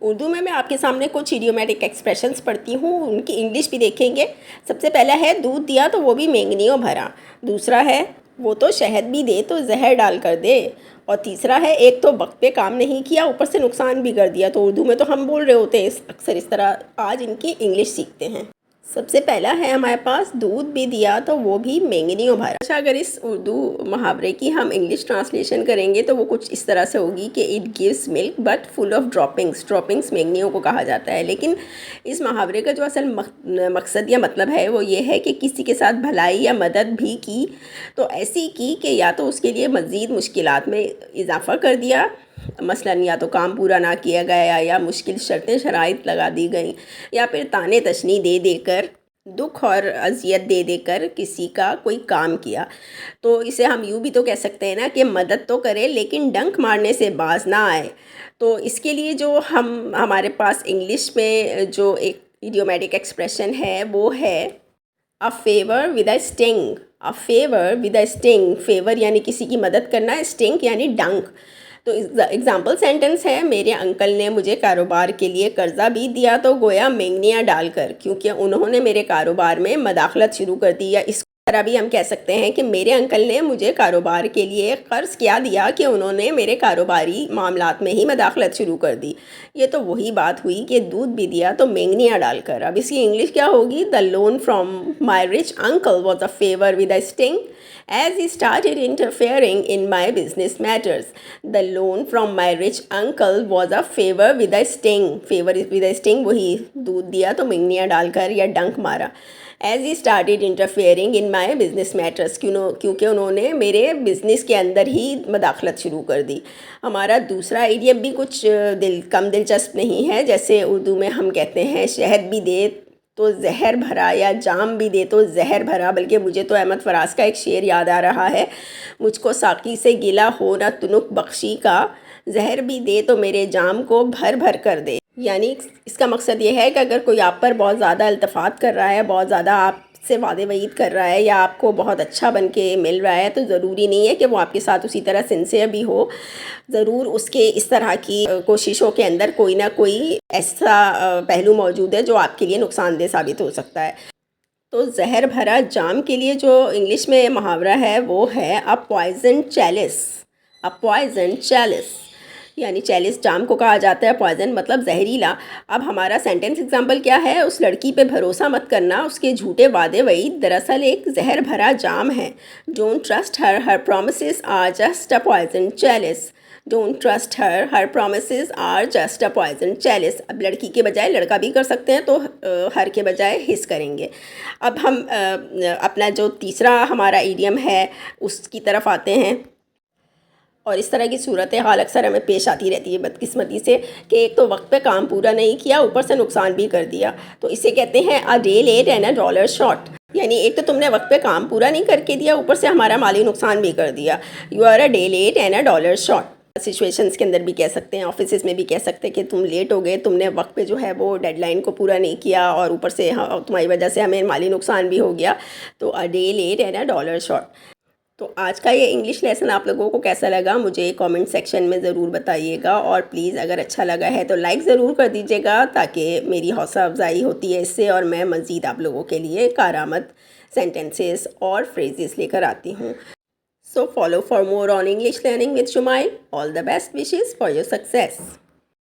उर्दू में मैं आपके सामने कुछ इडियोमेटिक एक्सप्रेशंस पढ़ती हूँ, उनकी इंग्लिश भी देखेंगे। सबसे पहला है दूध दिया तो वो भी मेंगनियों भरा। दूसरा है वो तो शहद भी दे तो जहर डाल कर दे। और तीसरा है एक तो वक्त पे काम नहीं किया ऊपर से नुकसान भी कर दिया। तो उर्दू में तो हम बोल रहे होते हैं अक्सर इस तरह। आज इनकी इंग्लिश सीखते हैं। सबसे पहला है हमारे पास दूध भी दिया तो वो भी मेंगनियों भरा। अच्छा, अगर इस उर्दू मुहावरे की हम इंग्लिश ट्रांसलेशन करेंगे तो वो कुछ इस तरह से होगी कि it gives milk but full of droppings. Droppings मेंगनियों को कहा जाता है। लेकिन इस मुहावरे का जो असल मकसद या मतलब है वो ये है कि किसी के साथ भलाई या मदद भी की तो ऐसी की कि या तो उसके लिए मज़ीद मुश्किलात में इजाफ़ा कर दिया, मसलन या तो काम पूरा ना किया गया या मुश्किल शर्तें शराइत लगा दी गई, या फिर ताने तशनी दे देकर, दुख और अजियत दे देकर किसी का कोई काम किया। तो इसे हम यूँ भी तो कह सकते हैं ना कि मदद तो करे लेकिन डंक मारने से बाज ना आए। तो इसके लिए जो हमारे पास इंग्लिश में जो एक इडियोमेटिक एक्सप्रेशन है वो है a favour with a sting. A favour with a sting. Favour यानी किसी की मदद करना, स्टिंग यानी डंक। तो एग्जाम्पल सेंटेंस है, मेरे अंकल ने मुझे कारोबार के लिए कर्जा भी दिया तो गोया मेंगनियाँ डालकर, क्योंकि उन्होंने मेरे कारोबार में मदाखलत शुरू कर दी। या इस तरह भी हम कह सकते हैं कि मेरे अंकल ने मुझे कारोबार के लिए कर्ज क्या दिया कि उन्होंने मेरे कारोबारी मामलात में ही मदाखलत शुरू कर दी। ये तो वही बात हुई कि दूध भी दिया तो मेंगनियाँ डालकर। अब इसकी इंग्लिश क्या होगी? The loan from my rich uncle was a favour with a sting as he started interfering in my business matters. The loan from my rich uncle was a favor with a sting. Favor with a sting, वही दूध दिया तो मेंगनियाँ डालकर या डंक मारा। As he started interfering in my business matters, क्योंकि उन्होंने मेरे बिजनेस के अंदर ही मदाखलत शुरू कर दी। हमारा दूसरा आइडियम भी कुछ कम दिलचस्प नहीं है। जैसे उर्दू में हम कहते हैं शहद भी दे तो जहर भरा, या जाम भी दे तो जहर भरा। बल्कि मुझे तो अहमद फराज का एक शेर याद आ रहा है, मुझको साकी से गिला हो ना तुनुक बख्शी का, जहर भी दे तो मेरे जाम को भर भर कर दे। यानी इसका मकसद ये है कि अगर कोई आप पर बहुत ज़्यादा इल्तफ़ात कर रहा है, बहुत ज़्यादा आपसे वादे वईद कर रहा है, या आपको बहुत अच्छा बन के मिल रहा है, तो ज़रूरी नहीं है कि वो आपके साथ उसी तरह सिंसियर भी हो। ज़रूर उसके इस तरह की कोशिशों के अंदर कोई ना कोई ऐसा पहलू मौजूद है जो आपके लिए नुकसानदेह साबित हो सकता है। तो जहर भरा जाम के लिए जो इंग्लिश में मुहावरा है वो है a poison chalice. A poison chalice यानी चैलिस जाम को कहा जाता है, पॉइजन मतलब जहरीला। अब हमारा सेंटेंस एग्जांपल क्या है? उस लड़की पे भरोसा मत करना, उसके झूठे वादे वईद दरअसल एक जहर भरा जाम है। Don't trust her, her promises are just a poison chalice. Don't trust her, her promises are just a poison chalice. अब लड़की के बजाय लड़का भी कर सकते हैं, तो हर के बजाय हिस करेंगे। अब हम अपना जो तीसरा हमारा इडियम है उसकी तरफ आते हैं। और इस तरह की सूरत हाल अक्सर हमें पेश आती रहती है बदकिस्मती से, कि एक तो वक्त पे काम पूरा नहीं किया ऊपर से नुकसान भी कर दिया। तो इसे कहते हैं a day late and a dollar short. यानी एक तो तुमने वक्त पे काम पूरा नहीं करके दिया, ऊपर से हमारा माली नुकसान भी कर दिया। You are a day late and a dollar short. Situations के अंदर भी कह सकते हैं, ऑफिस में भी कह सकते हैं कि तुम लेट हो गए, तुमने वक्त पे जो है वो डेडलाइन को पूरा नहीं किया और ऊपर से तुम्हारी वजह से हमें माली नुकसान भी हो गया। तो a day late and a dollar short. तो आज का ये इंग्लिश लेसन आप लोगों को कैसा लगा मुझे कमेंट सेक्शन में ज़रूर बताइएगा। और प्लीज़ अगर अच्छा लगा है तो लाइक ज़रूर कर दीजिएगा, ताकि मेरी हौसला अफजाई होती है इससे, और मैं मज़ीद आप लोगों के लिए कारआमद सेंटेंसेस और फ्रेजेस लेकर आती हूँ। So follow for more on English learning with Shumail. All the best wishes for your success.